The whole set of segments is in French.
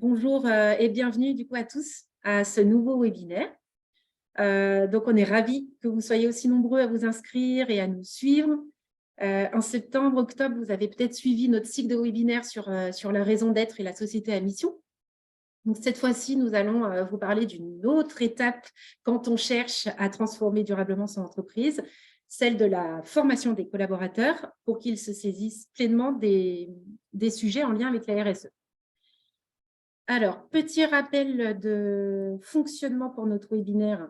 Bonjour et bienvenue du coup à tous à ce nouveau webinaire. Donc, on est ravis que vous soyez aussi nombreux à vous inscrire et à nous suivre. En septembre, octobre, vous avez peut-être suivi notre cycle de webinaires sur la raison d'être et la société à mission. Donc, cette fois-ci, nous allons vous parler d'une autre étape quand on cherche à transformer durablement son entreprise, celle de la formation des collaborateurs pour qu'ils se saisissent pleinement des sujets en lien avec la RSE. Alors, petit rappel de fonctionnement pour notre webinaire.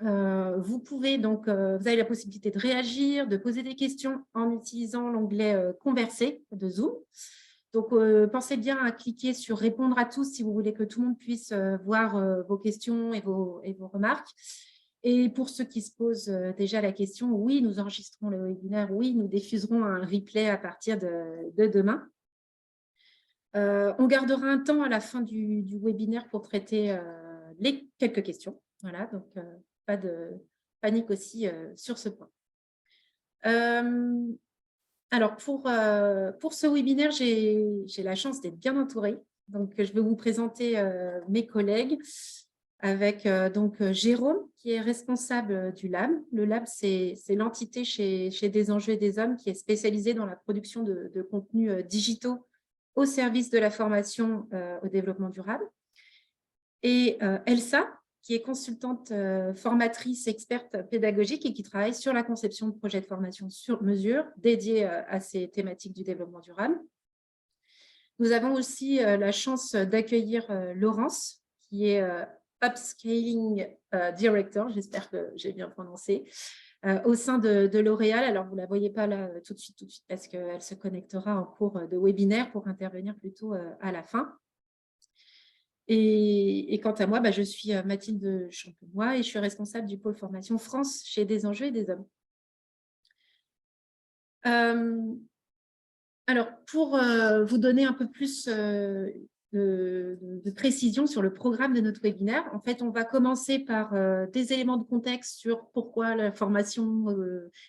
Vous avez la possibilité de réagir, de poser des questions en utilisant l'onglet Converser de Zoom. Donc, pensez bien à cliquer sur Répondre à tous si vous voulez que tout le monde puisse voir vos questions et vos remarques. Et pour ceux qui se posent déjà la question, oui, nous enregistrons le webinaire, oui, nous diffuserons un replay à partir de demain. On gardera un temps à la fin du webinaire pour traiter les quelques questions. Voilà, donc pas de panique aussi sur ce point. Alors, pour ce webinaire, j'ai la chance d'être bien entourée. Donc, je vais vous présenter mes collègues avec Jérôme, qui est responsable du Lab. Le Lab, c'est l'entité chez Des Enjeux et des Hommes qui est spécialisée dans la production de contenus digitaux au service de la formation au développement durable. Et Elsa, qui est consultante formatrice, experte pédagogique et qui travaille sur la conception de projets de formation sur mesure dédiés à ces thématiques du développement durable. Nous avons aussi la chance d'accueillir Laurence, qui est Upscaling Director, j'espère que j'ai bien prononcé, au sein de L'Oréal. Alors, vous ne la voyez pas là tout de suite, parce qu'elle se connectera en cours de webinaire pour intervenir plutôt à la fin. Et quant à moi, je suis Mathilde Champenois et je suis responsable du pôle formation France chez Des Enjeux et des Hommes. Alors, pour vous donner un peu plus de précision sur le programme de notre webinaire, en fait, on va commencer par des éléments de contexte sur pourquoi la formation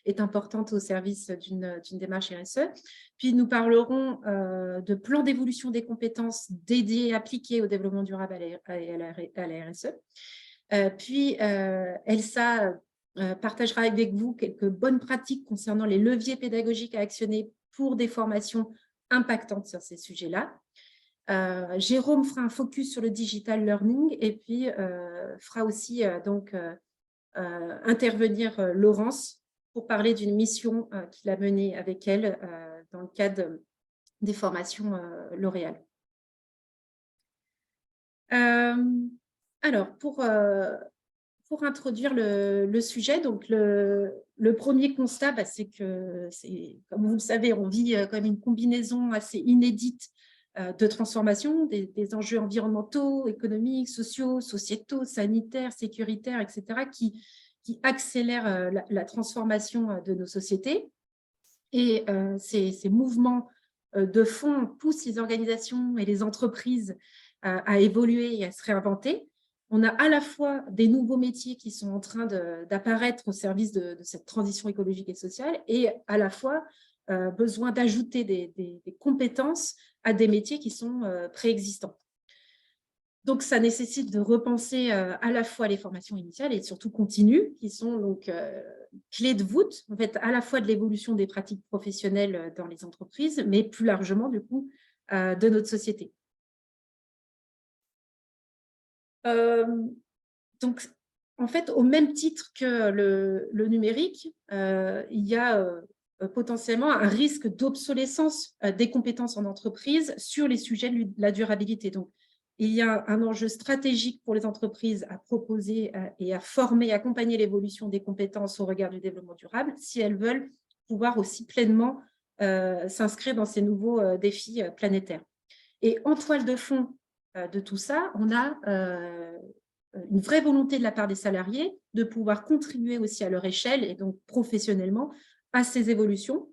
est importante au service d'une démarche RSE. Puis, nous parlerons de plan d'évolution des compétences dédiées et appliquées au développement durable à la RSE. Puis, Elsa partagera avec vous quelques bonnes pratiques concernant les leviers pédagogiques à actionner pour des formations impactantes sur ces sujets-là. Jérôme fera un focus sur le digital learning et puis fera aussi intervenir Laurence pour parler d'une mission qu'il a menée avec elle dans le cadre des formations L'Oréal. Alors, pour introduire le sujet, donc le premier constat, c'est que, comme vous le savez, on vit comme une combinaison assez inédite de transformation, des enjeux environnementaux, économiques, sociaux, sociétaux, sanitaires, sécuritaires, etc., qui accélèrent la transformation de nos sociétés. Et ces mouvements de fond poussent les organisations et les entreprises à évoluer et à se réinventer. On a à la fois des nouveaux métiers qui sont en train d'apparaître au service de cette transition écologique et sociale et à la fois besoin d'ajouter des compétences à des métiers qui sont préexistants. Donc, ça nécessite de repenser à la fois les formations initiales et surtout continues, qui sont donc clés de voûte, en fait, à la fois de l'évolution des pratiques professionnelles dans les entreprises, mais plus largement, du coup, de notre société. Donc, en fait, au même titre que le numérique, il y a potentiellement un risque d'obsolescence des compétences en entreprise sur les sujets de la durabilité. Donc, il y a un enjeu stratégique pour les entreprises à proposer et à former, accompagner l'évolution des compétences au regard du développement durable si elles veulent pouvoir aussi pleinement s'inscrire dans ces nouveaux défis planétaires. Et en toile de fond de tout ça, on a une vraie volonté de la part des salariés de pouvoir contribuer aussi à leur échelle et donc professionnellement à ces évolutions.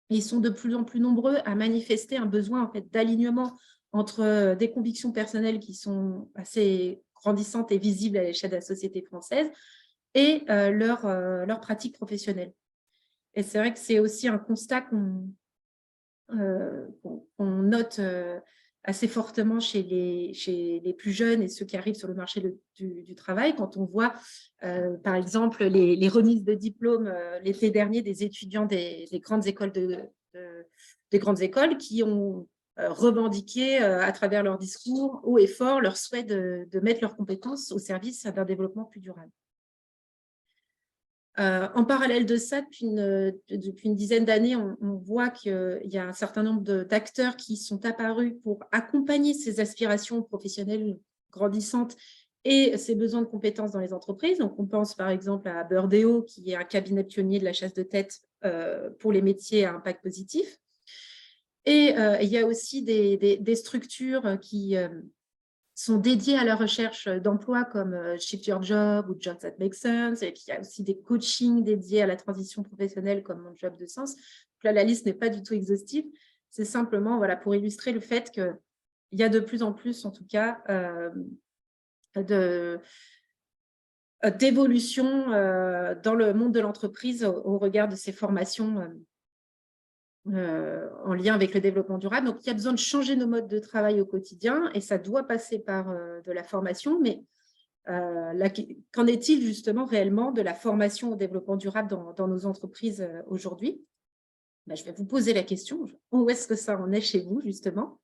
Et ils sont de plus en plus nombreux à manifester un besoin en fait, d'alignement entre des convictions personnelles qui sont assez grandissantes et visibles à l'échelle de la société française et leur pratique professionnelle. Et c'est vrai que c'est aussi un constat qu'on note assez fortement chez les plus jeunes et ceux qui arrivent sur le marché du travail, quand on voit, par exemple, les remises de diplômes l'été dernier des étudiants des grandes écoles des grandes écoles qui ont revendiqué à travers leur discours haut et fort leur souhait de mettre leurs compétences au service d'un développement plus durable. En parallèle de ça, depuis une dizaine d'années, on voit qu'il y a un certain nombre d'acteurs qui sont apparus pour accompagner ces aspirations professionnelles grandissantes et ces besoins de compétences dans les entreprises. Donc, on pense par exemple à Burdeo, qui est un cabinet pionnier de la chasse de tête pour les métiers à impact positif. Et il y a aussi des structures qui sont dédiés à la recherche d'emploi comme Shift Your Job ou Jobs That Make Sense. Et puis, il y a aussi des coachings dédiés à la transition professionnelle comme Mon Job de Sens. Donc là, la liste n'est pas du tout exhaustive. C'est simplement voilà, pour illustrer le fait qu'il y a de plus en plus, en tout cas, d'évolution dans le monde de l'entreprise au regard de ces formations en lien avec le développement durable. Donc, il y a besoin de changer nos modes de travail au quotidien et ça doit passer par de la formation. Mais qu'en est-il justement réellement de la formation au développement durable dans nos entreprises aujourd'hui? Je vais vous poser la question. Où est-ce que ça en est chez vous, justement?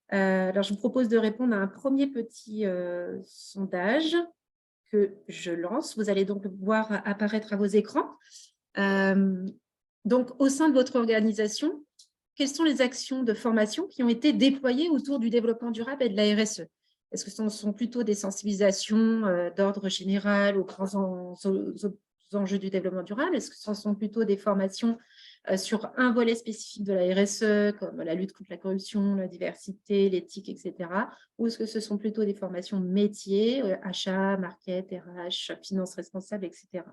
Alors, je vous propose de répondre à un premier petit sondage que je lance. Vous allez donc le voir apparaître à vos écrans. Donc, au sein de votre organisation, quelles sont les actions de formation qui ont été déployées autour du développement durable et de la RSE? Est-ce que ce sont plutôt des sensibilisations d'ordre général aux grands enjeux du développement durable? Est-ce que ce sont plutôt des formations sur un volet spécifique de la RSE, comme la lutte contre la corruption, la diversité, l'éthique, etc. Ou est-ce que ce sont plutôt des formations métiers, achat, market, RH, finance responsable, etc.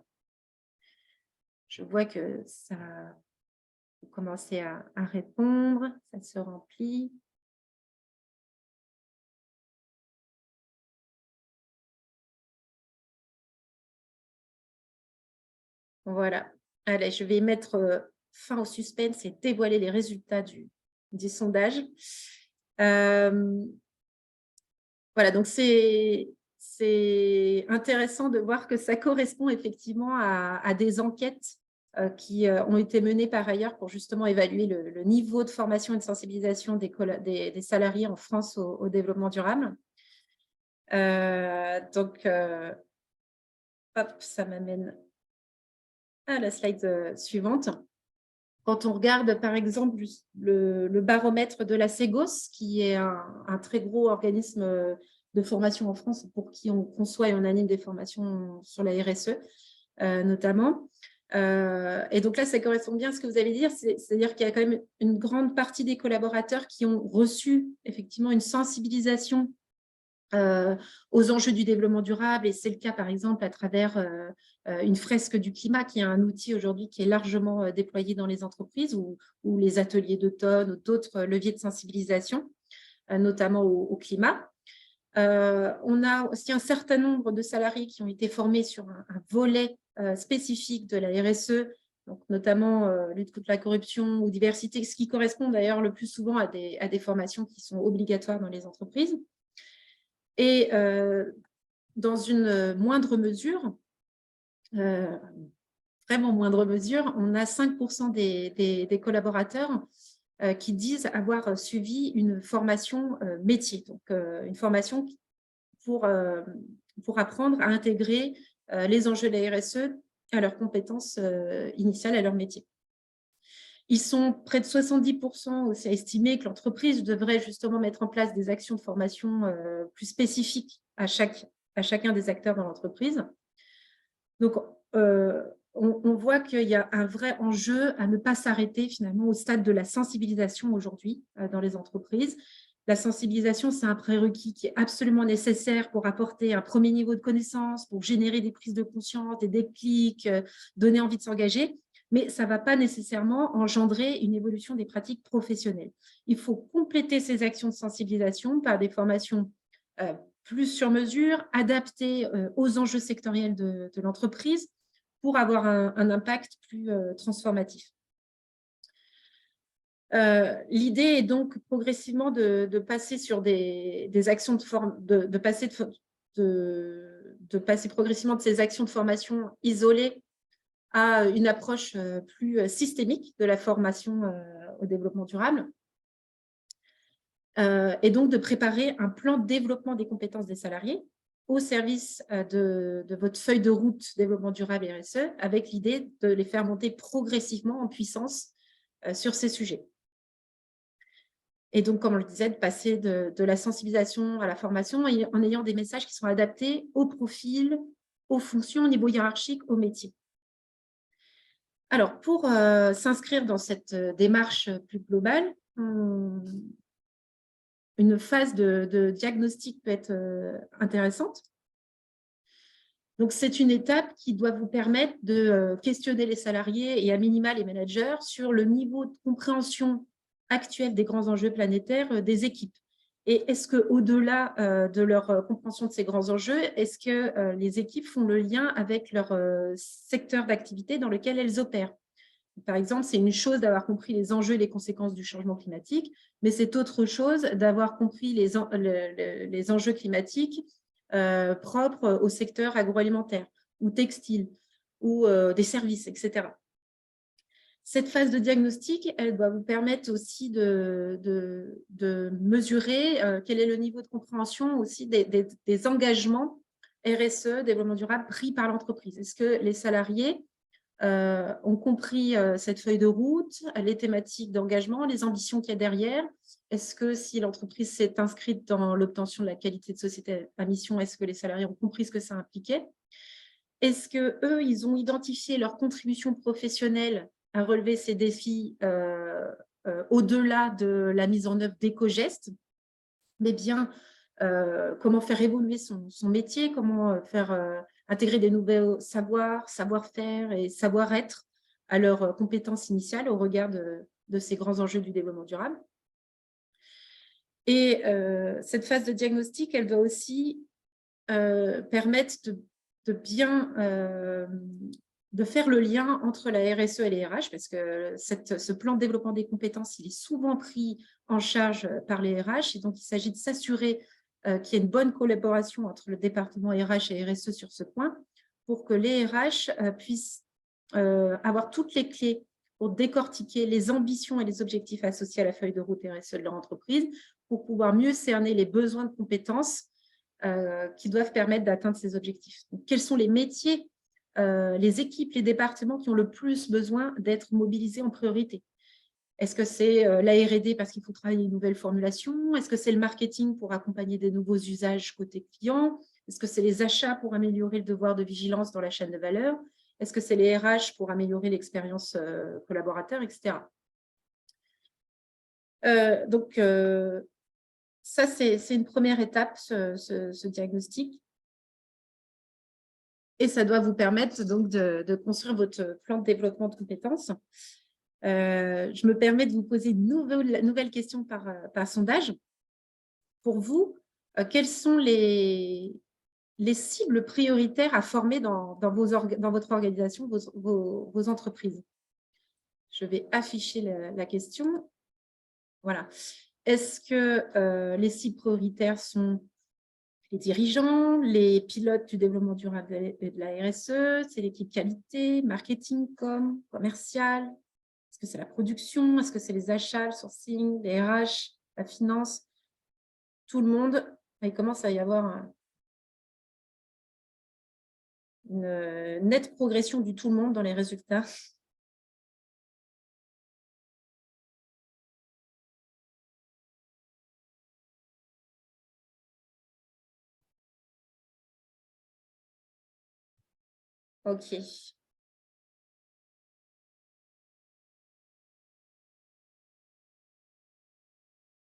Je vois que ça, vous commencez à répondre, ça se remplit. Voilà. Allez, je vais mettre fin au suspense et dévoiler les résultats du sondage. Voilà, donc c'est intéressant de voir que ça correspond effectivement à des enquêtes qui ont été menées par ailleurs pour justement évaluer le niveau de formation et de sensibilisation des salariés en France au développement durable. Donc, hop, ça m'amène à la slide suivante. Quand on regarde, par exemple, le baromètre de la Ségos, qui est un très gros organisme de formation en France pour qui on conçoit et on anime des formations sur la RSE, notamment. Et donc là, ça correspond bien à ce que vous allez dire, c'est-à-dire qu'il y a quand même une grande partie des collaborateurs qui ont reçu effectivement une sensibilisation aux enjeux du développement durable, et c'est le cas par exemple à travers une fresque du climat qui est un outil aujourd'hui qui est largement déployé dans les entreprises ou les ateliers d'automne ou d'autres leviers de sensibilisation, notamment au climat. On a aussi un certain nombre de salariés qui ont été formés sur un volet spécifique de la RSE, donc notamment lutte contre la corruption ou diversité, ce qui correspond d'ailleurs le plus souvent à des formations qui sont obligatoires dans les entreprises. Et dans une moindre mesure, vraiment moindre mesure, on a 5% des collaborateurs qui disent avoir suivi une formation métier, donc une formation pour apprendre à intégrer les enjeux de la RSE à leurs compétences initiales, à leur métier. Ils sont près de 70% aussi à estimer que l'entreprise devrait justement mettre en place des actions de formation plus spécifiques à chacun des acteurs dans l'entreprise. Donc, on voit qu'il y a un vrai enjeu à ne pas s'arrêter finalement au stade de la sensibilisation aujourd'hui dans les entreprises. La sensibilisation, c'est un prérequis qui est absolument nécessaire pour apporter un premier niveau de connaissance, pour générer des prises de conscience, des déclics, donner envie de s'engager, mais ça ne va pas nécessairement engendrer une évolution des pratiques professionnelles. Il faut compléter ces actions de sensibilisation par des formations plus sur mesure, adaptées aux enjeux sectoriels de l'entreprise pour avoir un impact plus transformatif. L'idée est donc progressivement de passer sur des actions de passer progressivement de ces actions de formation isolées à une approche plus systémique de la formation au développement durable. Et donc de préparer un plan de développement des compétences des salariés au service de votre feuille de route développement durable et RSE, avec l'idée de les faire monter progressivement en puissance sur ces sujets. Et donc, comme on le disait, de passer de la sensibilisation à la formation en ayant des messages qui sont adaptés au profil, aux fonctions, au niveau hiérarchique, au métier. Alors, pour s'inscrire dans cette démarche plus globale, une phase de diagnostic peut être intéressante. Donc, c'est une étape qui doit vous permettre de questionner les salariés et à minima les managers sur le niveau de compréhension actuel des grands enjeux planétaires des équipes. Et est-ce qu'au-delà de leur compréhension de ces grands enjeux, est-ce que les équipes font le lien avec leur secteur d'activité dans lequel elles opèrent? Par exemple, c'est une chose d'avoir compris les enjeux et les conséquences du changement climatique, mais c'est autre chose d'avoir compris les enjeux climatiques propres au secteur agroalimentaire ou textile ou des services, etc. Cette phase de diagnostic, elle doit vous permettre aussi de mesurer quel est le niveau de compréhension aussi des engagements RSE, développement durable, pris par l'entreprise. Est-ce que les salariés ont compris cette feuille de route, les thématiques d'engagement, les ambitions qu'il y a derrière? Est-ce que si l'entreprise s'est inscrite dans l'obtention de la qualité de société à mission, est-ce que les salariés ont compris ce que ça impliquait? Est-ce qu'eux, ils ont identifié leur contribution professionnelle à relever ces défis au-delà de la mise en œuvre d'éco-gestes, mais bien comment faire évoluer son métier, comment faire intégrer des nouveaux savoirs, savoir-faire et savoir-être à leurs compétences initiales au regard de ces grands enjeux du développement durable. Et cette phase de diagnostic, elle doit aussi permettre de faire le lien entre la RSE et les RH, parce que ce plan de développement des compétences, il est souvent pris en charge par les RH, et donc il s'agit de s'assurer qu'il y ait une bonne collaboration entre le département RH et RSE sur ce point, pour que les RH puissent avoir toutes les clés pour décortiquer les ambitions et les objectifs associés à la feuille de route RSE de leur entreprise, pour pouvoir mieux cerner les besoins de compétences qui doivent permettre d'atteindre ces objectifs. Donc, quels sont les métiers, les équipes, les départements qui ont le plus besoin d'être mobilisés en priorité? Est-ce que c'est la R&D parce qu'il faut travailler une nouvelle formulation? Est-ce que c'est le marketing pour accompagner des nouveaux usages côté client? Est-ce que c'est les achats pour améliorer le devoir de vigilance dans la chaîne de valeur? Est-ce que c'est les RH pour améliorer l'expérience collaborateur, etc. Ça, c'est une première étape, ce diagnostic. Et ça doit vous permettre donc de construire votre plan de développement de compétences. Je me permets de vous poser une nouvelle question par sondage. Pour vous, quelles sont les cibles prioritaires à former dans votre organisation, vos entreprises? Je vais afficher la question. Voilà. Est-ce que les cibles prioritaires sont les dirigeants, les pilotes du développement durable et de la RSE, c'est l'équipe qualité, marketing, commercial? Est-ce que c'est la production? Est-ce que c'est les achats, le sourcing, les RH, la finance? Tout le monde, il commence à y avoir une nette progression du tout le monde dans les résultats. OK.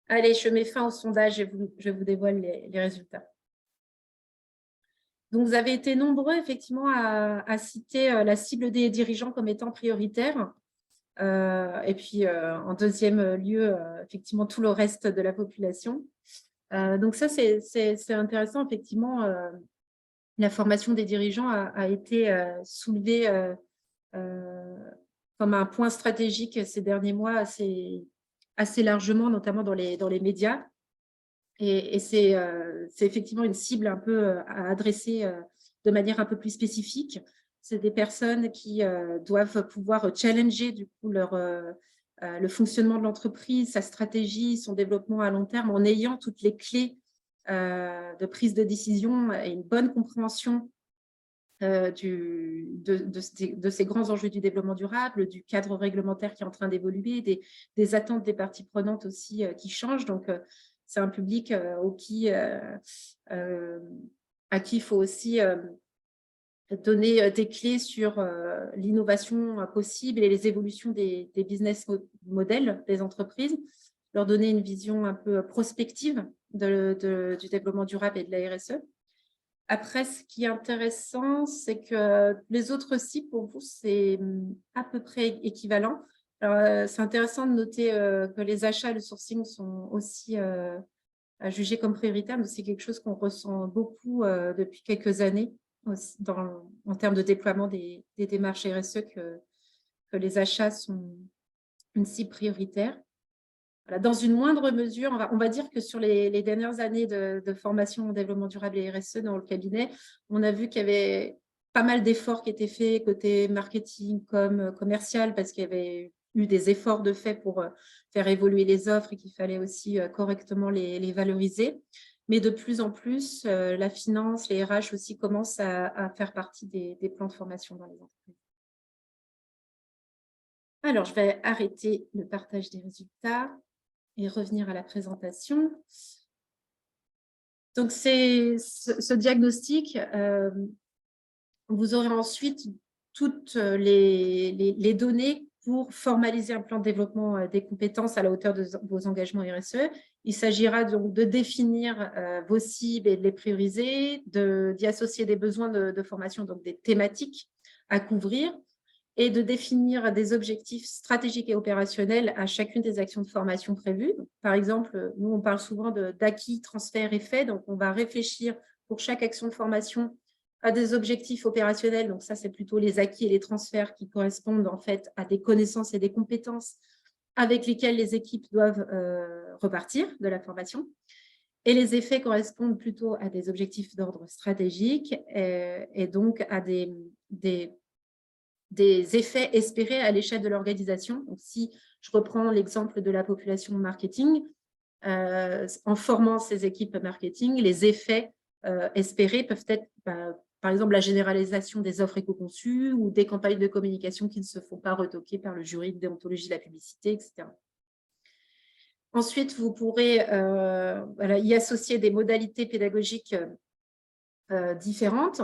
Allez, je mets fin au sondage et je vous dévoile les résultats. Donc, vous avez été nombreux, effectivement, à citer la cible des dirigeants comme étant prioritaire. Et puis, en deuxième lieu, effectivement, tout le reste de la population. Donc, ça, c'est intéressant. Effectivement, la formation des dirigeants a été soulevée comme un point stratégique ces derniers mois assez assez largement, notamment dans les médias. Et c'est effectivement une cible un peu à adresser de manière un peu plus spécifique. C'est des personnes qui doivent pouvoir challenger du coup le fonctionnement de l'entreprise, sa stratégie, son développement à long terme, en ayant toutes les clés de prise de décision et une bonne compréhension de ces grands enjeux du développement durable, du cadre réglementaire qui est en train d'évoluer, des attentes des parties prenantes aussi qui changent. Donc, c'est un public à qui il faut aussi donner des clés sur l'innovation possible et les évolutions des business models des entreprises, leur donner une vision un peu prospective du développement durable et de la RSE. Après, ce qui est intéressant, c'est que les autres sites, pour vous, c'est à peu près équivalent. C'est intéressant de noter que les achats et le sourcing sont aussi jugés comme prioritaires, mais c'est quelque chose qu'on ressent beaucoup depuis quelques années aussi en termes de déploiement des démarches RSE, que les achats sont une cible prioritaire. Voilà, dans une moindre mesure, on va dire que sur les dernières années de formation en développement durable et RSE dans le cabinet, on a vu qu'il y avait pas mal d'efforts qui étaient faits côté marketing comme commercial, parce qu'il y avait eu des efforts de fait pour faire évoluer les offres et qu'il fallait aussi correctement les valoriser. Mais de plus en plus, la finance, les RH aussi commencent à faire partie des plans de formation dans les entreprises. Alors, je vais arrêter le partage des résultats et revenir à la présentation. Donc, ce diagnostic, vous aurez ensuite toutes les données pour formaliser un plan de développement des compétences à la hauteur de vos engagements RSE. Il s'agira donc de définir vos cibles et de les prioriser, d'y associer des besoins de formation, donc des thématiques à couvrir, et de définir des objectifs stratégiques et opérationnels à chacune des actions de formation prévues. Donc, par exemple, nous, on parle souvent d'acquis, transfert, effet. Donc, on va réfléchir pour chaque action de formation à des objectifs opérationnels. Donc, ça, c'est plutôt les acquis et les transferts qui correspondent en fait à des connaissances et des compétences avec lesquelles les équipes doivent repartir de la formation. Et les effets correspondent plutôt à des objectifs d'ordre stratégique et donc à des effets espérés à l'échelle de l'organisation. Donc, si je reprends l'exemple de la population marketing, en formant ces équipes marketing, les effets espérés peuvent être, par exemple, la généralisation des offres éco-conçues ou des campagnes de communication qui ne se font pas retoquer par le jury de déontologie de la publicité, etc. Ensuite, vous pourrez y associer des modalités pédagogiques différentes.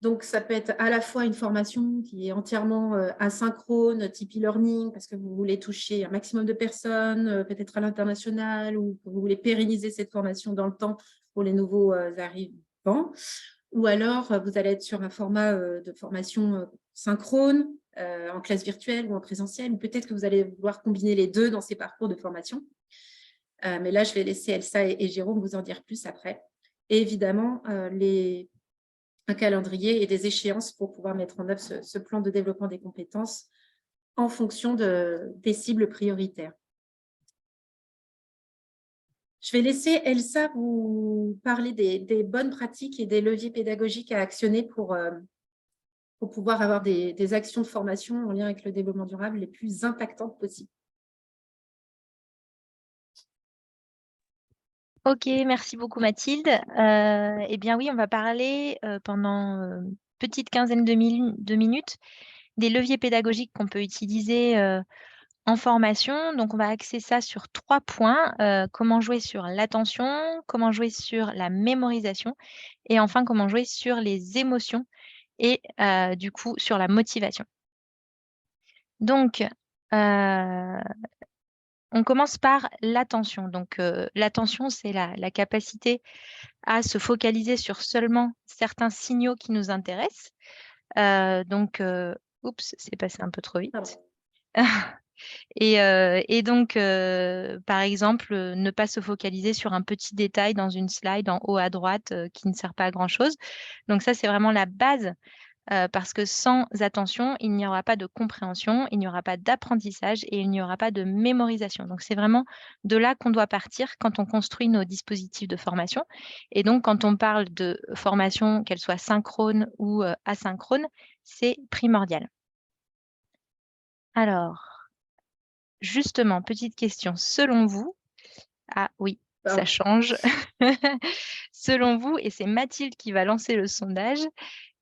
Donc, ça peut être à la fois une formation qui est entièrement asynchrone, type e-learning, parce que vous voulez toucher un maximum de personnes, peut-être à l'international, ou que vous voulez pérenniser cette formation dans le temps pour les nouveaux arrivants. Ou alors, vous allez être sur un format de formation synchrone, en classe virtuelle ou en présentiel. Ou peut-être que vous allez vouloir combiner les deux dans ces parcours de formation. Mais là, je vais laisser Elsa et Jérôme vous en dire plus après. Et évidemment, un calendrier et des échéances pour pouvoir mettre en œuvre ce plan de développement des compétences en fonction des cibles prioritaires. Je vais laisser Elsa vous parler des bonnes pratiques et des leviers pédagogiques à actionner pour pouvoir avoir des actions de formation en lien avec le développement durable les plus impactantes possibles. Ok, merci beaucoup Mathilde. Eh bien oui, on va parler pendant une petite quinzaine de minutes des leviers pédagogiques qu'on peut utiliser en formation. Donc, on va axer ça sur 3 points. Comment jouer sur l'attention, comment jouer sur la mémorisation et enfin, comment jouer sur les émotions et du coup, sur la motivation. Donc, on commence par l'attention. Donc, l'attention, c'est la capacité à se focaliser sur seulement certains signaux qui nous intéressent. Oups, c'est passé un peu trop vite. Et donc, par exemple, ne pas se focaliser sur un petit détail dans une slide en haut à droite qui ne sert pas à grand-chose. Donc ça, c'est vraiment la base parce que sans attention, il n'y aura pas de compréhension, il n'y aura pas d'apprentissage et il n'y aura pas de mémorisation. Donc c'est vraiment de là qu'on doit partir quand on construit nos dispositifs de formation. Et donc quand on parle de formation, qu'elle soit synchrone ou asynchrone, c'est primordial. Alors, justement, petite question, selon vous, ah oui, ça change. Selon vous, et c'est Mathilde qui va lancer le sondage,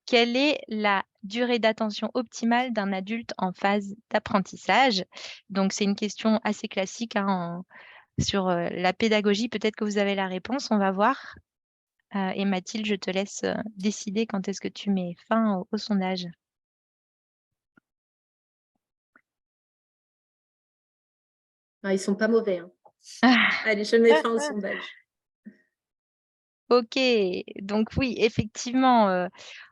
quelle est la durée d'attention optimale d'un adulte en phase d'apprentissage? Donc c'est une question assez classique hein, sur la pédagogie. Peut-être que vous avez la réponse, on va voir. Et Mathilde, je te laisse décider quand est-ce que tu mets fin au sondage. Ah, ils sont pas mauvais. Hein. Allez, je mets fin au sondage. OK, donc oui, effectivement,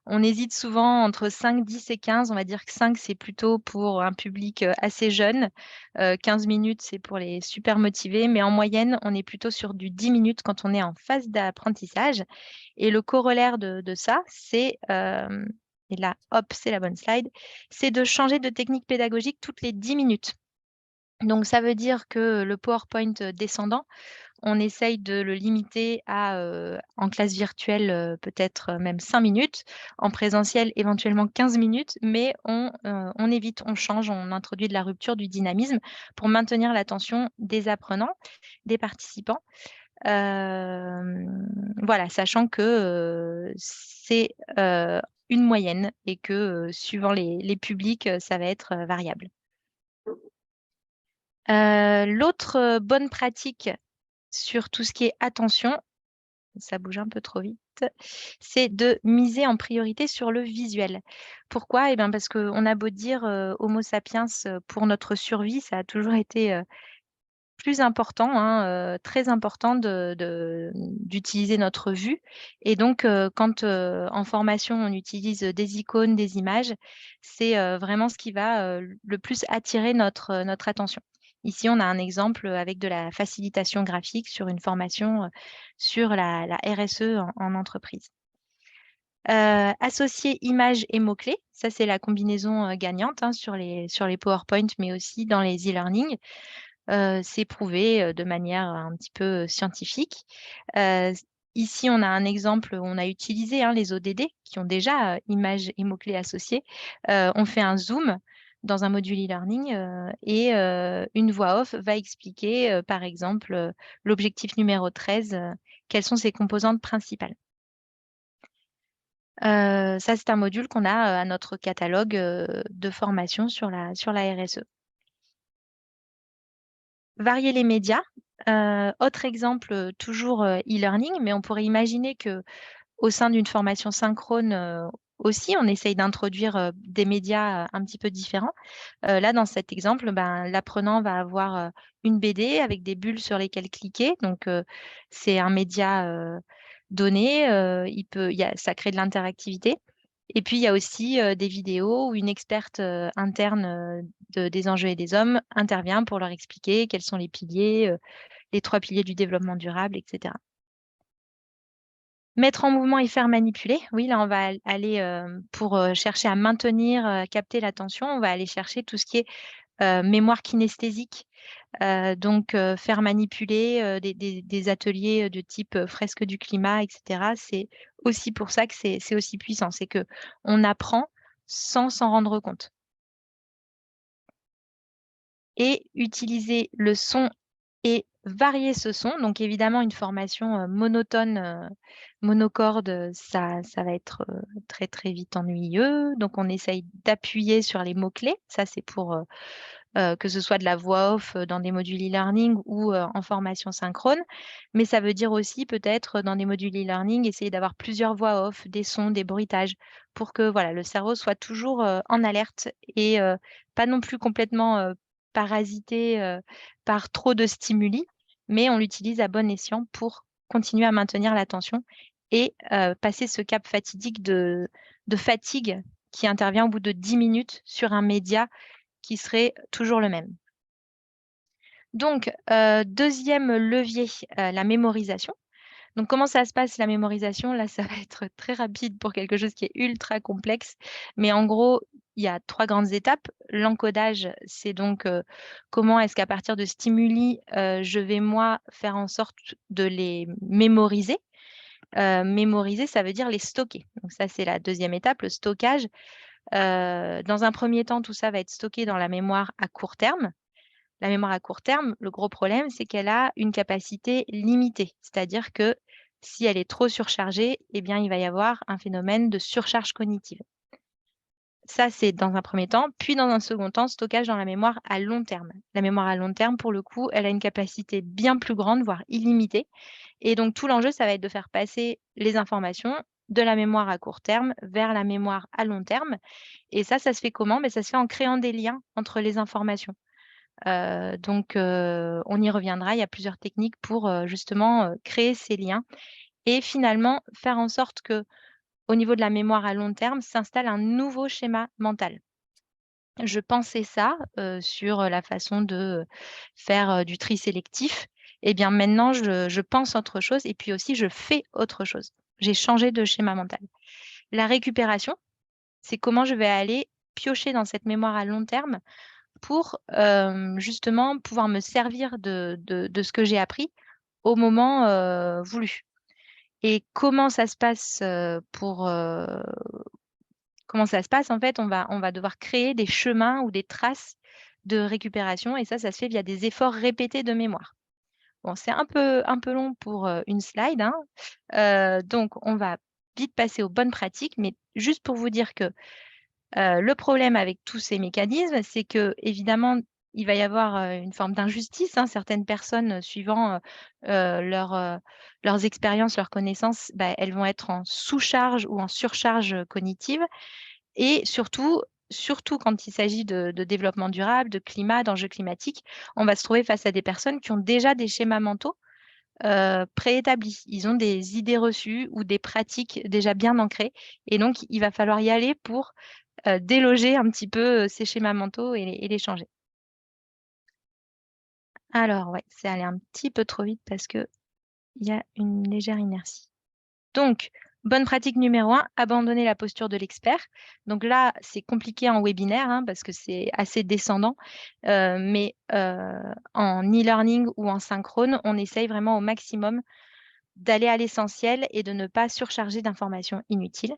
on hésite souvent entre 5, 10 et 15. On va dire que 5, c'est plutôt pour un public, assez jeune. 15 minutes, c'est pour les super motivés, mais en moyenne, on est plutôt sur du 10 minutes quand on est en phase d'apprentissage et le corollaire de ça, c'est, et là, hop, c'est la bonne slide, c'est de changer de technique pédagogique toutes les 10 minutes. Donc ça veut dire que le PowerPoint, descendant, on essaye de le limiter à, en classe virtuelle, peut-être, même 5 minutes, en présentiel éventuellement 15 minutes, mais on évite, on change, on introduit de la rupture, du dynamisme pour maintenir l'attention des apprenants, des participants. Voilà, sachant que, c'est, une moyenne et que, suivant les publics, ça va être, variable. L'autre, bonne pratique sur tout ce qui est attention, ça bouge un peu trop vite, c'est de miser en priorité sur le visuel. Pourquoi? Eh bien, parce qu'on a beau dire, Homo sapiens, pour notre survie, ça a toujours été, plus important, hein, très important d'utiliser notre vue et donc quand, en formation, on utilise, des icônes, des images, c'est, vraiment ce qui va, le plus attirer notre attention. Ici, on a un exemple, avec de la facilitation graphique sur une formation, sur la RSE en entreprise. Associer images et mots-clés, ça c'est la combinaison, gagnante, hein, sur les PowerPoint, mais aussi dans les e-learning. C'est prouvé, de manière un petit peu scientifique. Ici, on a un exemple, on a utilisé, hein, les ODD qui ont déjà, images et mots-clés associés. On fait un zoom dans un module e-learning, et une voix off va expliquer, par exemple, l'objectif numéro 13, quelles sont ses composantes principales. Ça, c'est un module qu'on a, à notre catalogue, de formation sur la RSE. Varier les médias. Autre exemple, toujours, e-learning, mais on pourrait imaginer qu'au sein d'une formation synchrone, aussi, on essaye d'introduire, des médias, un petit peu différents. Là, dans cet exemple, ben, l'apprenant va avoir, une BD avec des bulles sur lesquelles cliquer. Donc, c'est un média, donné, ça crée de l'interactivité. Et puis, il y a aussi, des vidéos où une experte, interne, des enjeux et des hommes intervient pour leur expliquer quels sont les piliers, les 3 piliers du développement durable, et cetera. Mettre en mouvement et faire manipuler. Oui, là, on va aller, pour, chercher à maintenir, capter l'attention, on va aller chercher tout ce qui est, mémoire kinesthésique. Donc, faire manipuler, des ateliers, de type, fresque du climat, et cetera. C'est aussi pour ça que c'est aussi puissant. C'est qu'on apprend sans s'en rendre compte. Et utiliser le son et varier ce son. Donc évidemment, une formation, monotone, monocorde, ça va être, très, très vite ennuyeux. Donc on essaye d'appuyer sur les mots-clés. Ça, c'est pour, que ce soit de la voix off, dans des modules e-learning ou, en formation synchrone. Mais ça veut dire aussi peut-être, dans des modules e-learning, essayer d'avoir plusieurs voix off, des sons, des bruitages pour que voilà, le cerveau soit toujours, en alerte et pas non plus complètement, parasité, par trop de stimuli, mais on l'utilise à bon escient pour continuer à maintenir l'attention et passer ce cap fatidique de fatigue qui intervient au bout de 10 minutes sur un média qui serait toujours le même. Donc, 2e levier, la mémorisation. Donc comment ça se passe la mémorisation? Là, ça va être très rapide pour quelque chose qui est ultra complexe, mais en gros, il y a 3 grandes étapes. L'encodage, c'est donc, comment est-ce qu'à partir de stimuli, je vais moi faire en sorte de les mémoriser. Mémoriser, ça veut dire les stocker. Donc ça, c'est la deuxième étape, le stockage. Dans un premier temps, tout ça va être stocké dans la mémoire à court terme. La mémoire à court terme, le gros problème, c'est qu'elle a une capacité limitée. C'est-à-dire que si elle est trop surchargée, eh bien, il va y avoir un phénomène de surcharge cognitive. Ça, c'est dans un premier temps. Puis dans un second temps, stockage dans la mémoire à long terme. La mémoire à long terme, pour le coup, elle a une capacité bien plus grande, voire illimitée. Et donc tout l'enjeu, ça va être de faire passer les informations de la mémoire à court terme vers la mémoire à long terme. Et ça se fait comment? Ça se fait en créant des liens entre les informations. On y reviendra. Il y a plusieurs techniques pour, justement, créer ces liens et finalement faire en sorte que, au niveau de la mémoire à long terme, s'installe un nouveau schéma mental. Je pensais ça, sur, la façon de, faire, du tri sélectif. Et bien maintenant je pense autre chose et puis aussi je fais autre chose. J'ai changé de schéma mental. La récupération, c'est comment je vais aller piocher dans cette mémoire à long terme pour, justement pouvoir me servir de ce que j'ai appris au moment, voulu. Et comment ça se passe, comment ça se passe? En fait, on va devoir créer des chemins ou des traces de récupération et ça se fait via des efforts répétés de mémoire. Bon, c'est un peu long pour, une slide, hein, donc on va vite passer aux bonnes pratiques, mais juste pour vous dire que, le problème avec tous ces mécanismes, c'est qu'évidemment, il va y avoir, une forme d'injustice, hein. Certaines personnes, suivant, leurs expériences, leurs connaissances, elles vont être en sous-charge ou en surcharge, cognitive et surtout quand il s'agit de développement durable, de climat, d'enjeux climatiques, on va se trouver face à des personnes qui ont déjà des schémas mentaux, préétablis. Ils ont des idées reçues ou des pratiques déjà bien ancrées et donc il va falloir y aller pour, déloger un petit peu, ces schémas mentaux et les changer. Alors ouais, c'est allé un petit peu trop vite parce qu'il y a une légère inertie. Donc, bonne pratique numéro 1, abandonner la posture de l'expert. Donc là, c'est compliqué en webinaire, hein, parce que c'est assez descendant, en e-learning ou en synchrone, on essaye vraiment au maximum d'aller à l'essentiel et de ne pas surcharger d'informations inutiles.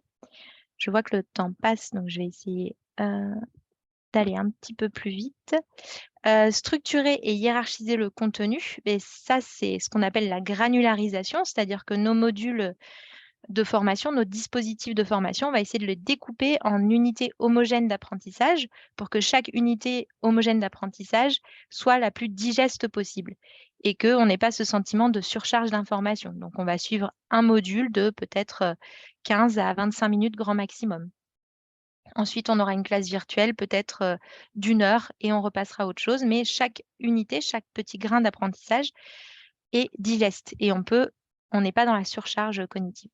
Je vois que le temps passe, donc je vais essayer, d'aller un petit peu plus vite. Structurer et hiérarchiser le contenu et ça, c'est ce qu'on appelle la granularisation, c'est-à-dire que nos modules, de formation, nos dispositifs de formation, on va essayer de les découper en unités homogènes d'apprentissage pour que chaque unité homogène d'apprentissage soit la plus digeste possible et qu'on n'ait pas ce sentiment de surcharge d'informations. Donc on va suivre un module de peut-être, 15 à 25 minutes grand maximum. Ensuite, on aura une classe virtuelle peut-être, d'1 heure et on repassera à autre chose, mais chaque unité, chaque petit grain d'apprentissage est digeste et on n'est pas dans la surcharge, cognitive.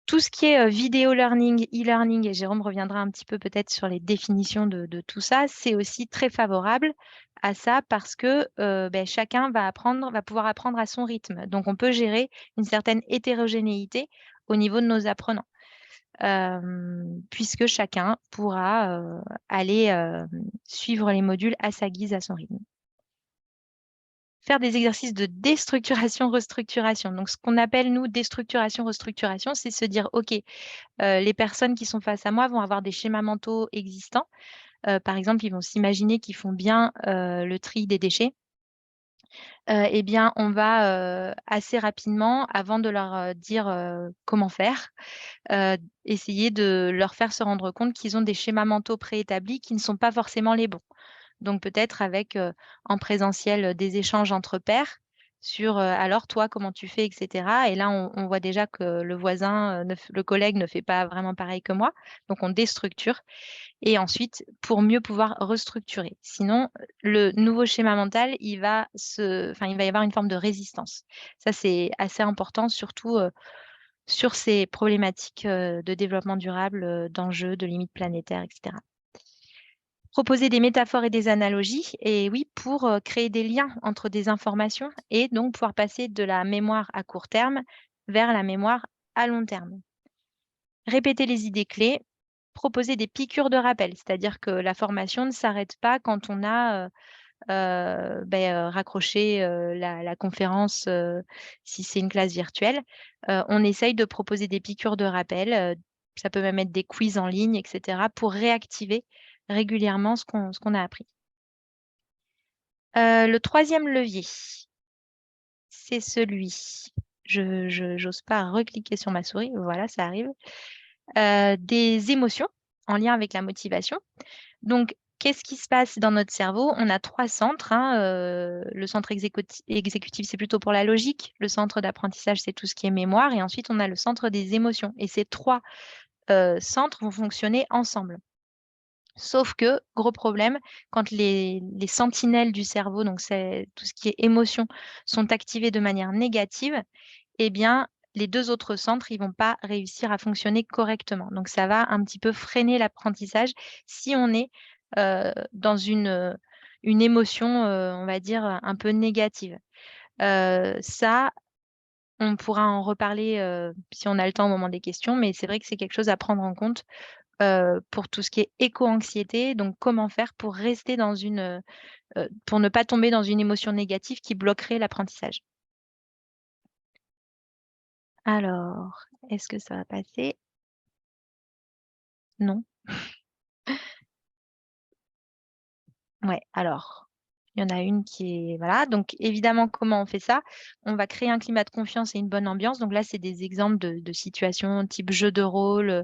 Tout ce qui est, vidéo learning, e-learning et Jérôme reviendra un petit peu peut-être sur les définitions de tout ça, c'est aussi très favorable à ça parce que, chacun va pouvoir apprendre à son rythme. Donc on peut gérer une certaine hétérogénéité au niveau de nos apprenants, puisque chacun pourra, aller, suivre les modules à sa guise, à son rythme. Faire des exercices de déstructuration, restructuration. Donc ce qu'on appelle nous déstructuration, restructuration, c'est se dire: «OK, les personnes qui sont face à moi vont avoir des schémas mentaux existants». Par exemple, ils vont s'imaginer qu'ils font bien, le tri des déchets. Et bien, on va, assez rapidement, avant de leur, dire, comment faire, essayer de leur faire se rendre compte qu'ils ont des schémas mentaux préétablis qui ne sont pas forcément les bons. Donc peut-être avec, en présentiel, des échanges entre pairs sur, «Alors toi, comment tu fais?» et cetera et là, on voit déjà que le voisin, le collègue ne fait pas vraiment pareil que moi, donc on déstructure et ensuite pour mieux pouvoir restructurer. Sinon, le nouveau schéma mental, il va y avoir une forme de résistance. Ça, c'est assez important surtout, sur ces problématiques, de développement durable, d'enjeux, de limites planétaires et cetera. Proposer des métaphores et des analogies, et oui, pour créer des liens entre des informations et donc pouvoir passer de la mémoire à court terme vers la mémoire à long terme. Répéter les idées clés, proposer des piqûres de rappel, c'est-à-dire que la formation ne s'arrête pas quand on a raccroché la conférence si c'est une classe virtuelle. On essaye de proposer des piqûres de rappel, ça peut même être des quiz en ligne, et cetera, pour réactiver régulièrement ce qu'on a appris. Le 3e levier, c'est celui, je n'ose pas recliquer sur ma souris, voilà, ça arrive. Des émotions en lien avec la motivation. Donc, qu'est-ce qui se passe dans notre cerveau? On a 3 centres, hein, le centre exécutif, c'est plutôt pour la logique, le centre d'apprentissage, c'est tout ce qui est mémoire, et ensuite on a le centre des émotions. Et ces 3 centres vont fonctionner ensemble. Sauf que, gros problème, quand les sentinelles du cerveau, donc c'est tout ce qui est émotion, sont activées de manière négative, eh bien, les 2 autres centres, ils vont pas réussir à fonctionner correctement. Donc ça va un petit peu freiner l'apprentissage si on est, dans une émotion, on va dire, un peu négative. Ça, on pourra en reparler, si on a le temps au moment des questions, mais c'est vrai que c'est quelque chose à prendre en compte, pour tout ce qui est éco-anxiété. Donc comment faire pour rester dans une, pour ne pas tomber dans une émotion négative qui bloquerait l'apprentissage? Alors, est-ce que ça va passer? Non? Ouais, alors, il y en a une qui est voilà, donc évidemment, comment on fait ça? On va créer un climat de confiance et une bonne ambiance. Donc là, c'est des exemples de situations type jeu de rôle,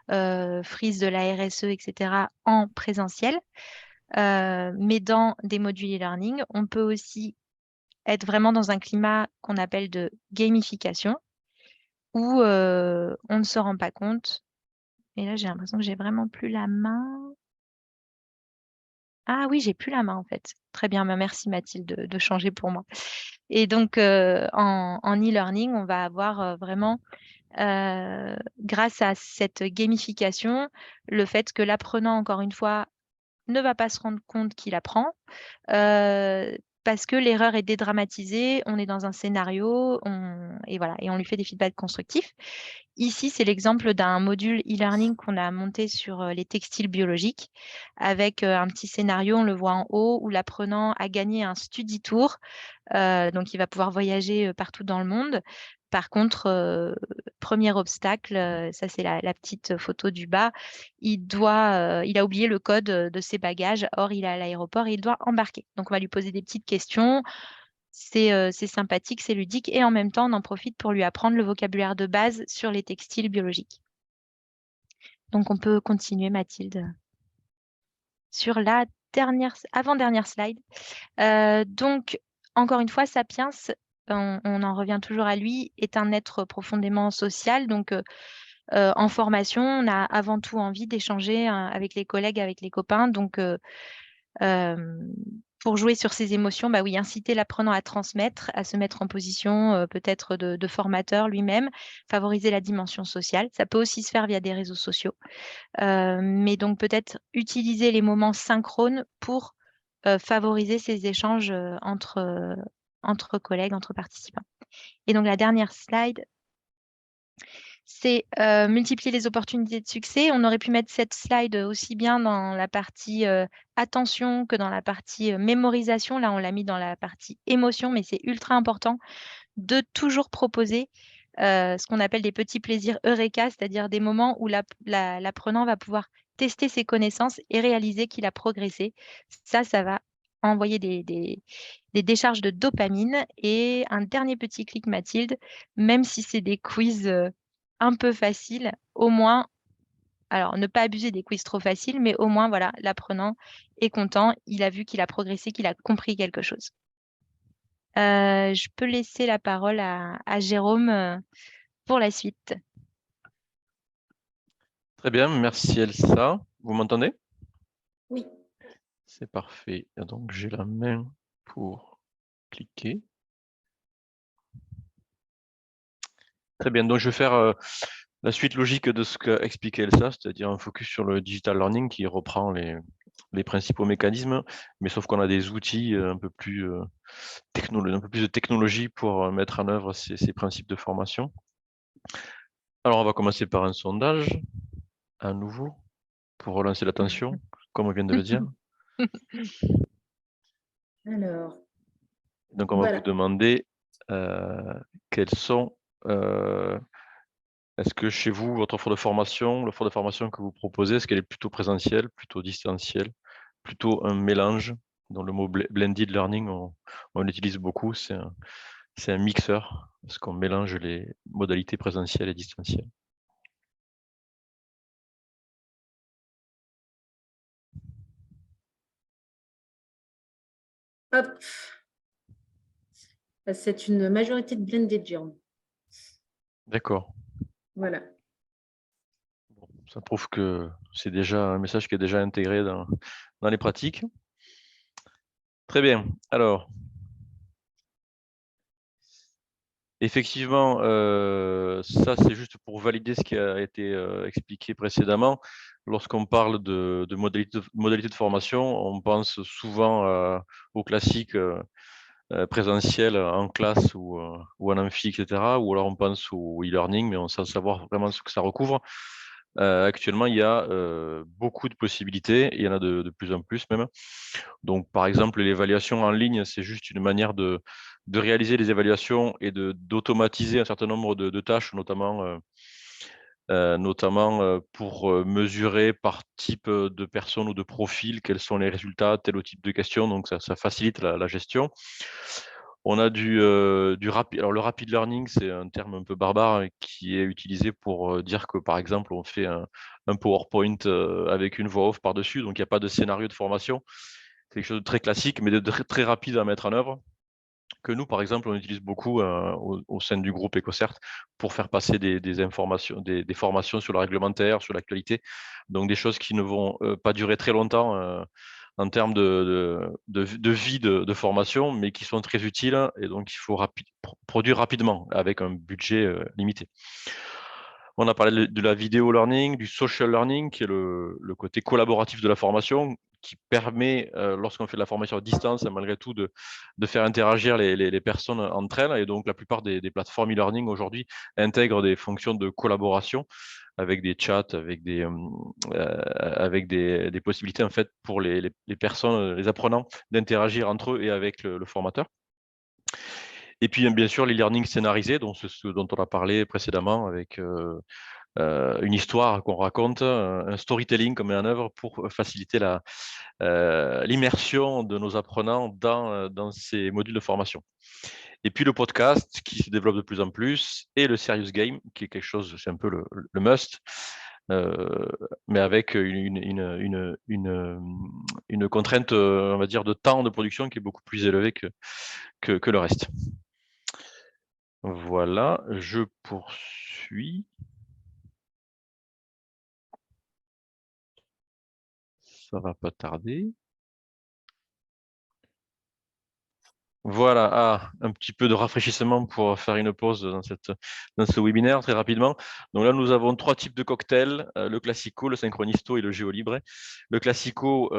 Freeze de la RSE et cetera, en présentiel. Mais dans des modules e-learning, on peut aussi être vraiment dans un climat qu'on appelle de gamification où, on ne se rend pas compte et là, j'ai l'impression que j'ai vraiment plus la main. Ah oui, j'ai plus la main en fait. Très bien, bah, merci Mathilde de changer pour moi. Et donc, en e-learning, on va avoir, vraiment, grâce à cette gamification, le fait que l'apprenant, encore une fois, ne va pas se rendre compte qu'il apprend, parce que l'erreur est dédramatisée, on est dans un scénario, et voilà, et on lui fait des feedbacks constructifs. Ici, c'est l'exemple d'un module e-learning qu'on a monté sur, les textiles biologiques avec, un petit scénario, on le voit en haut, où l'apprenant a gagné un study tour, donc il va pouvoir voyager, partout dans le monde. Par contre, 1er obstacle, ça c'est la petite photo du bas, il a oublié le code, de ses bagages, or il est à l'aéroport et il doit embarquer. Donc on va lui poser des petites questions, c'est sympathique, c'est ludique et en même temps, on en profite pour lui apprendre le vocabulaire de base sur les textiles biologiques. Donc on peut continuer Mathilde, sur la avant-dernière slide. Donc encore une fois, Sapiens, on en revient toujours à lui, est un être profondément social. Donc en formation, on a avant tout envie d'échanger, avec les collègues, avec les copains. Donc pour jouer sur ses émotions, bah oui, inciter l'apprenant à transmettre, à se mettre en position, peut-être de formateur lui-même, favoriser la dimension sociale. Ça peut aussi se faire via des réseaux sociaux. Mais donc peut-être utiliser les moments synchrones pour, favoriser ces échanges, entre collègues, entre participants. Et donc la dernière slide, c'est, multiplier les opportunités de succès. On aurait pu mettre cette slide, aussi bien dans la partie, attention que dans la partie, mémorisation. Là, on l'a mis dans la partie émotion, mais c'est ultra important de toujours proposer, ce qu'on appelle des petits plaisirs eureka, c'est-à-dire des moments où l'apprenant va pouvoir tester ses connaissances et réaliser qu'il a progressé. Ça va envoyer des décharges de dopamine. Et un dernier petit clic Mathilde, même si c'est des quiz, un peu faciles, au moins alors ne pas abuser des quiz trop faciles, mais au moins voilà, l'apprenant est content, il a vu qu'il a progressé, qu'il a compris quelque chose. Je peux laisser la parole à Jérôme, pour la suite. Très bien, merci Elsa. Vous m'entendez? Oui. C'est parfait. Et donc j'ai la main pour cliquer. Très bien, donc je vais faire la suite logique de ce qu'a expliqué Elsa, c'est-à-dire un focus sur le digital learning qui reprend les principaux mécanismes, mais sauf qu'on a des outils un peu plus de technologie pour mettre en œuvre ces principes de formation. Alors, on va commencer par un sondage, à nouveau, pour relancer l'attention, comme on vient de le dire. Alors, Donc, on va voilà. vous demander quels sont... est-ce que chez vous, votre offre de formation, l'offre de formation que vous proposez, est-ce qu'elle est plutôt présentielle, plutôt distancielle, plutôt un mélange? Dans le mot blended learning, on l'utilise beaucoup, c'est un mixeur, parce qu'on mélange les modalités présentielles et distancielles. Hop. C'est une majorité de blended journey. D'accord. Voilà. Bon, ça prouve que c'est déjà un message qui est déjà intégré dans les pratiques. Très bien. Alors, effectivement, ça c'est juste pour valider ce qui a été expliqué précédemment. Lorsqu'on parle de modalité de formation, on pense souvent au classique présentiel en classe ou en amphi, etc. Ou alors on pense au e-learning, mais sans savoir vraiment ce que ça recouvre. Actuellement, il y a beaucoup de possibilités, il y en a de plus en plus même. Donc, par exemple, l'évaluation en ligne, c'est juste une manière de réaliser les évaluations et d'automatiser un certain nombre de tâches, notamment pour mesurer par type de personne ou de profil quels sont les résultats, tel ou type de questions. Donc, ça facilite la gestion. On a du rapide. Alors, le rapid learning, c'est un terme un peu barbare qui est utilisé pour dire que, par exemple, on fait un PowerPoint avec une voix off par-dessus. Donc, il n'y a pas de scénario de formation. C'est quelque chose de très classique, mais de très rapide à mettre en œuvre, que nous, par exemple, on utilise beaucoup au sein du groupe EcoCert pour faire passer des informations, des formations sur le réglementaire, sur l'actualité. Donc, des choses qui ne vont pas durer très longtemps en termes de vie de formation, mais qui sont très utiles. Et donc, il faut produire rapidement avec un budget limité. On a parlé de la vidéo learning, du social learning, qui est le côté collaboratif de la formation, qui permet, lorsqu'on fait de la formation à distance, malgré tout, de faire interagir les personnes entre elles. Et donc, la plupart des plateformes e-learning aujourd'hui intègrent des fonctions de collaboration avec des chats, avec des possibilités en fait pour les personnes, les apprenants, d'interagir entre eux et avec le formateur. Et puis, bien sûr, l'e-learning scénarisé, donc ce dont on a parlé précédemment avec une histoire qu'on raconte, un storytelling qu'on met en œuvre pour faciliter l'immersion de nos apprenants dans ces modules de formation. Et puis le podcast qui se développe de plus en plus et le serious game qui est quelque chose, c'est un peu le must, mais avec une contrainte, on va dire, de temps de production qui est beaucoup plus élevée que le reste. Voilà, je poursuis. Ça va pas tarder. Voilà, un petit peu de rafraîchissement pour faire une pause dans ce webinaire très rapidement. Donc là, nous avons 3 types de cocktails, le classico, le synchronisto et le géolibre. Le classico,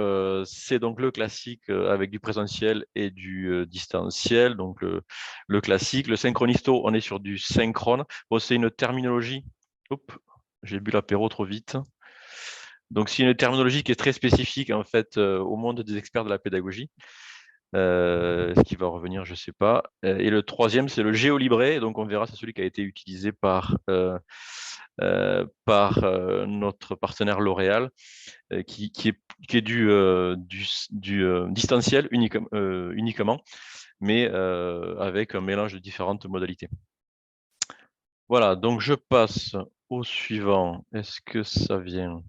c'est donc le classique avec du présentiel et du distanciel, donc le classique. Le synchronisto, on est sur du synchrone. Bon, c'est une terminologie. Oups, j'ai bu l'apéro trop vite. Donc, c'est une terminologie qui est très spécifique en fait au monde des experts de la pédagogie. Ce qui va revenir, je ne sais pas. Et le troisième, c'est le géolibré. Donc, on verra, c'est celui qui a été utilisé par notre partenaire L'Oréal, qui est du distanciel uniquement, mais avec un mélange de différentes modalités. Voilà, donc je passe au suivant. Est-ce que ça vient?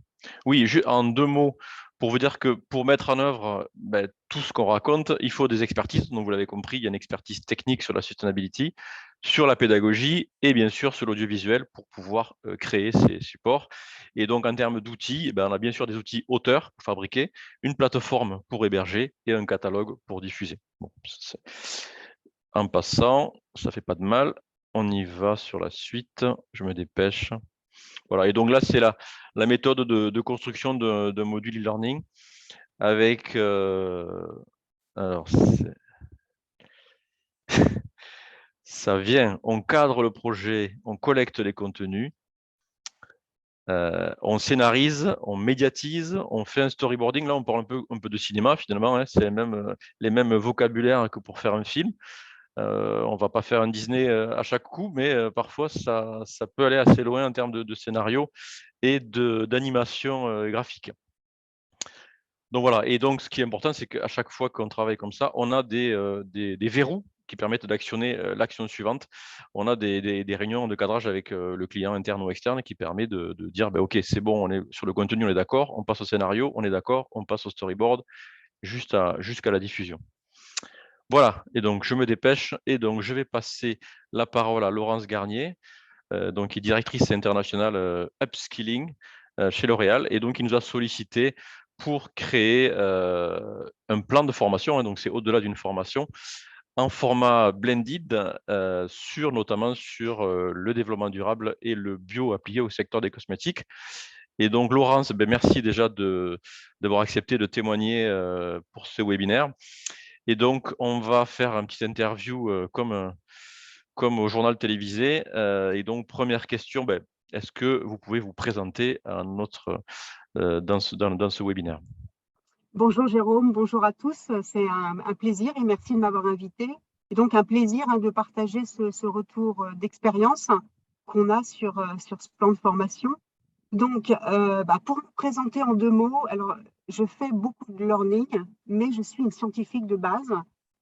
Oui, en 2 mots, pour vous dire que pour mettre en œuvre tout ce qu'on raconte, il faut des expertises. Donc, vous l'avez compris, il y a une expertise technique sur la sustainability, sur la pédagogie et bien sûr sur l'audiovisuel pour pouvoir créer ces supports. Et donc, en termes d'outils, on a bien sûr des outils auteurs pour fabriquer, une plateforme pour héberger et un catalogue pour diffuser. Bon, en passant, ça ne fait pas de mal. On y va sur la suite. Je me dépêche. Voilà, et donc là, c'est la méthode de construction d'un module e-learning. avec alors ça vient, on cadre le projet, on collecte les contenus, on scénarise, on médiatise, on fait un storyboarding. Là, on parle un peu de cinéma finalement, hein, c'est les mêmes vocabulaires que pour faire un film. On ne va pas faire un Disney à chaque coup, mais parfois ça peut aller assez loin en termes de scénario et d'animation graphique. Donc voilà, et donc ce qui est important, c'est qu'à chaque fois qu'on travaille comme ça, on a des verrous qui permettent d'actionner l'action suivante. On a des réunions de cadrage avec le client interne ou externe qui permet de dire, ben, OK, c'est bon, on est sur le contenu, on est d'accord, on passe au scénario, on est d'accord, on passe au storyboard, jusqu'à la diffusion. Voilà, et donc je me dépêche, et donc je vais passer la parole à Laurence Garnier, donc, qui est directrice internationale upskilling chez L'Oréal, et donc il nous a sollicité pour créer un plan de formation, hein, donc c'est au-delà d'une formation, en format blended, notamment sur le développement durable et le bio appliqué au secteur des cosmétiques. Et donc, Laurence, ben, merci déjà d'avoir accepté de témoigner pour ce webinaire. Et donc, on va faire un petit interview comme au journal télévisé. Et donc, première question, ben, est-ce que vous pouvez vous présenter dans ce webinaire? Bonjour Jérôme, bonjour à tous. C'est un plaisir et merci de m'avoir invité. Et donc un plaisir de partager ce retour d'expérience qu'on a sur ce plan de formation. Donc, pour me présenter en 2 mots, alors je fais beaucoup de learning, mais je suis une scientifique de base.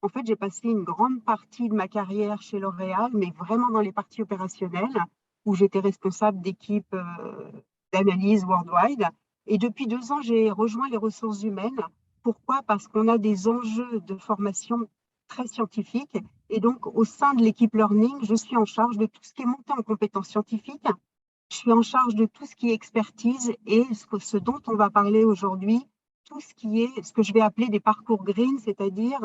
En fait, j'ai passé une grande partie de ma carrière chez L'Oréal, mais vraiment dans les parties opérationnelles, où j'étais responsable d'équipe d'analyse worldwide. Et depuis 2 ans, j'ai rejoint les ressources humaines. Pourquoi? Parce qu'on a des enjeux de formation très scientifiques. Et donc, au sein de l'équipe Learning, je suis en charge de tout ce qui est monté en compétences scientifiques. Je suis en charge de tout ce qui est expertise et ce dont on va parler aujourd'hui, tout ce qui est ce que je vais appeler des parcours green, c'est-à-dire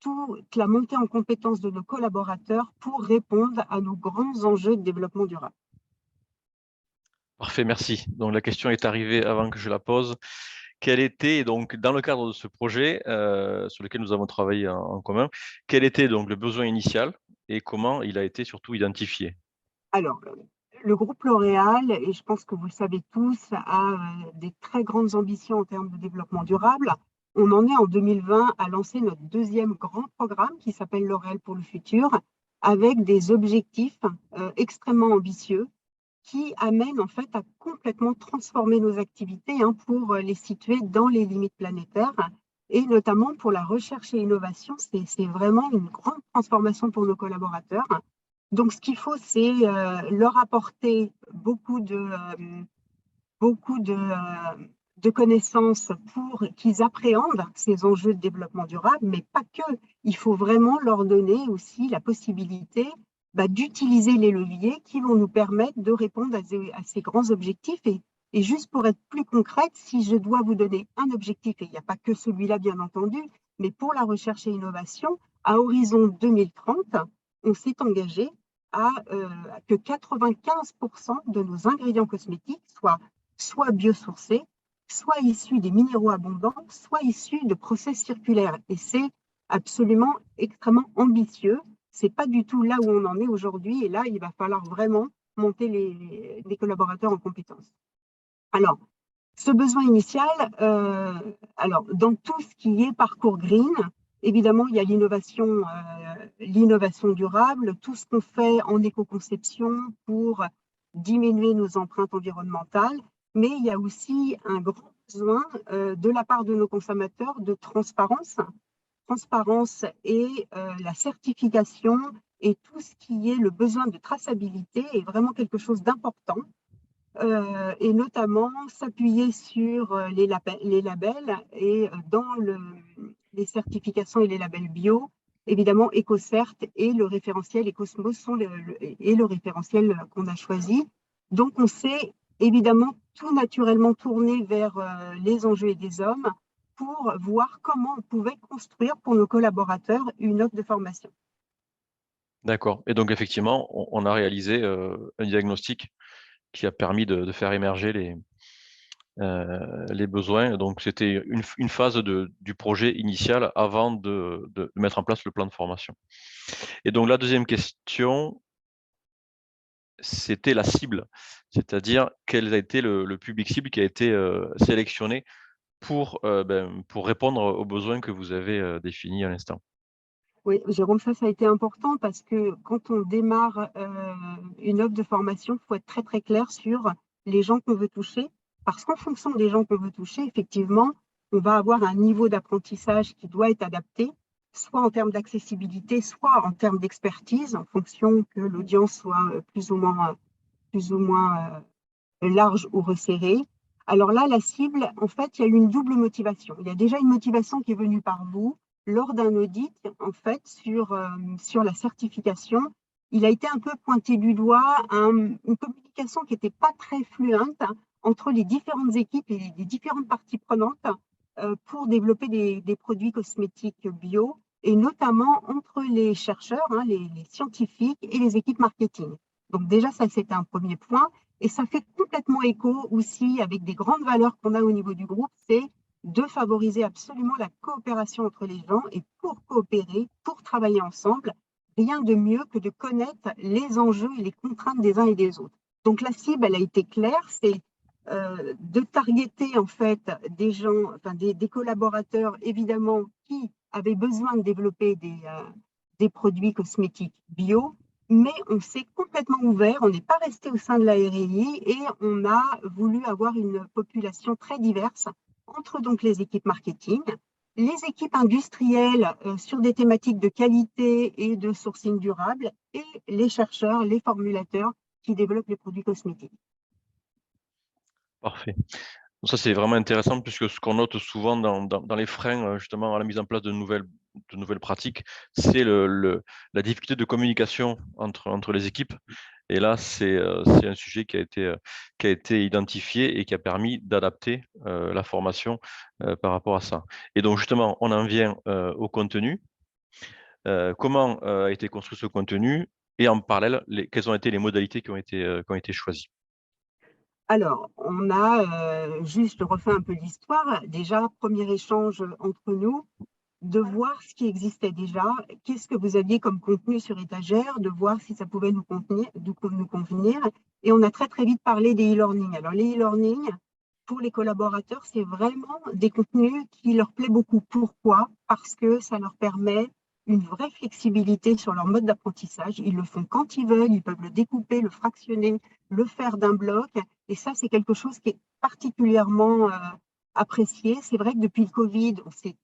toute la montée en compétences de nos collaborateurs pour répondre à nos grands enjeux de développement durable. Parfait, merci. Donc, la question est arrivée avant que je la pose. Quel était, donc, dans le cadre de ce projet sur lequel nous avons travaillé en commun, quel était donc le besoin initial et comment il a été surtout identifié? Alors, le groupe L'Oréal, et je pense que vous le savez tous, a des très grandes ambitions en termes de développement durable. On en est en 2020 à lancer notre 2e grand programme qui s'appelle L'Oréal pour le futur, avec des objectifs extrêmement ambitieux qui amènent en fait à complètement transformer nos activités pour les situer dans les limites planétaires. Et notamment pour la recherche et l'innovation, c'est vraiment une grande transformation pour nos collaborateurs. Donc, ce qu'il faut, c'est leur apporter beaucoup de connaissances pour qu'ils appréhendent ces enjeux de développement durable, mais pas que. Il faut vraiment leur donner aussi la possibilité d'utiliser les leviers qui vont nous permettre de répondre à ces grands objectifs. Et juste pour être plus concrète, si je dois vous donner un objectif, et il n'y a pas que celui-là, bien entendu, mais pour la recherche et l'innovation, à horizon 2030, on s'est engagé à que 95% de nos ingrédients cosmétiques soient soit biosourcés, soit issus des minéraux abondants, soit issus de process circulaires. Et c'est absolument extrêmement ambitieux. C'est pas du tout là où on en est aujourd'hui. Et là, il va falloir vraiment monter les collaborateurs en compétences. Alors, ce besoin initial, dans tout ce qui est parcours green, évidemment, il y a l'innovation durable, tout ce qu'on fait en éco-conception pour diminuer nos empreintes environnementales, mais il y a aussi un grand besoin de la part de nos consommateurs de transparence et la certification et tout ce qui est le besoin de traçabilité est vraiment quelque chose d'important. Et notamment s'appuyer sur les labels et dans les certifications et les labels bio, évidemment EcoCert et le référentiel Ecosmos sont le référentiel qu'on a choisi. Donc on s'est évidemment tout naturellement tourné vers les enjeux et des hommes pour voir comment on pouvait construire pour nos collaborateurs une offre de formation. D'accord. Et donc, effectivement, on a réalisé un diagnostic qui a permis de faire émerger les besoins. Donc, c'était une phase du projet initial avant de mettre en place le plan de formation. Et donc, la deuxième question, c'était la cible, c'est-à-dire quel a été le public cible qui a été sélectionné pour répondre aux besoins que vous avez définis à l'instant. Oui, Jérôme, ça a été important parce que quand on démarre une offre de formation, il faut être très, très clair sur les gens qu'on veut toucher. Parce qu'en fonction des gens qu'on veut toucher, effectivement, on va avoir un niveau d'apprentissage qui doit être adapté, soit en termes d'accessibilité, soit en termes d'expertise, en fonction que l'audience soit plus ou moins large ou resserrée. Alors là, la cible, en fait, il y a eu une double motivation. Il y a déjà une motivation qui est venue par vous lors d'un audit, en fait, sur la certification. Il a été un peu pointé du doigt une communication qui n'était pas très fluente entre les différentes équipes et les différentes parties prenantes pour développer des produits cosmétiques bio, et notamment entre les chercheurs, les scientifiques et les équipes marketing. Donc déjà, ça, c'était un premier point. Et ça fait complètement écho aussi avec des grandes valeurs qu'on a au niveau du groupe, c'est de favoriser absolument la coopération entre les gens. Et pour coopérer, pour travailler ensemble, rien de mieux que de connaître les enjeux et les contraintes des uns et des autres. Donc la cible, elle a été claire, c'est de targeter en fait des gens, enfin des collaborateurs évidemment qui avaient besoin de développer des produits cosmétiques bio, mais on s'est complètement ouvert, on n'est pas resté au sein de la RRI et on a voulu avoir une population très diverse entre donc les équipes marketing, les équipes industrielles sur des thématiques de qualité et de sourcing durable et les chercheurs, les formulateurs qui développent les produits cosmétiques. Parfait. Ça, c'est vraiment intéressant puisque ce qu'on note souvent dans les freins justement à la mise en place de nouvelles pratiques, c'est la difficulté de communication entre les équipes. Et là, c'est un sujet qui a été identifié et qui a permis d'adapter la formation par rapport à ça. Et donc justement, on en vient au contenu. Comment a été construit ce contenu et en parallèle, quelles ont été les modalités qui ont été choisies? Alors, on a, juste refait un peu l'histoire, déjà, premier échange entre nous, de voir ce qui existait déjà, qu'est-ce que vous aviez comme contenu sur étagère, de voir si ça pouvait nous convenir. Et on a très, très vite parlé des e-learning. Alors, les e-learning, pour les collaborateurs, c'est vraiment des contenus qui leur plaît beaucoup. Pourquoi? Parce que ça leur permet une vraie flexibilité sur leur mode d'apprentissage. Ils le font quand ils veulent, ils peuvent le découper, le fractionner, le faire d'un bloc. Et ça, c'est quelque chose qui est particulièrement apprécié. C'est vrai que depuis le Covid, on s'est